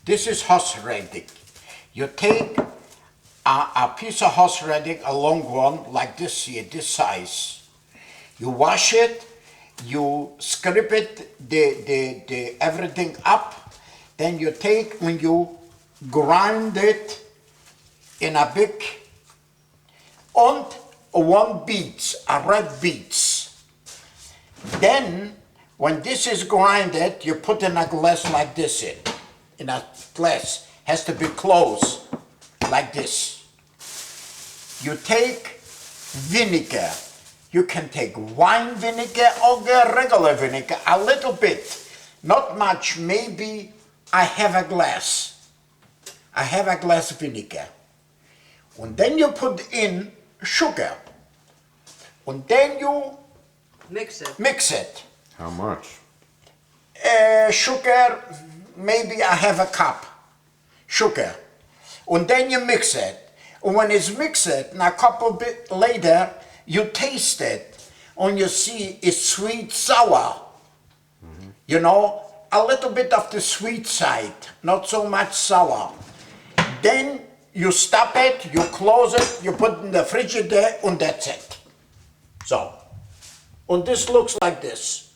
This is horseradish. You take a piece of horseradish, a long one, like this here, this size. You wash it, you scrape it, the everything up. Then you take, when you grind it in a big, and one beets, a red beets. Then, when this is grinded, you put in a glass like this in a glass, has to be closed, like this. You take vinegar. You can take wine vinegar or regular vinegar, a little bit, not much, maybe I have a glass. I have a glass of vinegar. And then you put in sugar. And then you Mix it. mix it. How much? Sugar, maybe I have a cup. Sugar. And then you mix it. And when it's mixed, and a couple bit later, you taste it. And you see it's sweet sour. You know, a little bit of the sweet side, not so much sour. Then you stop it, you close it, you put it in the Frigidaire, and that's it. So, and this looks like this.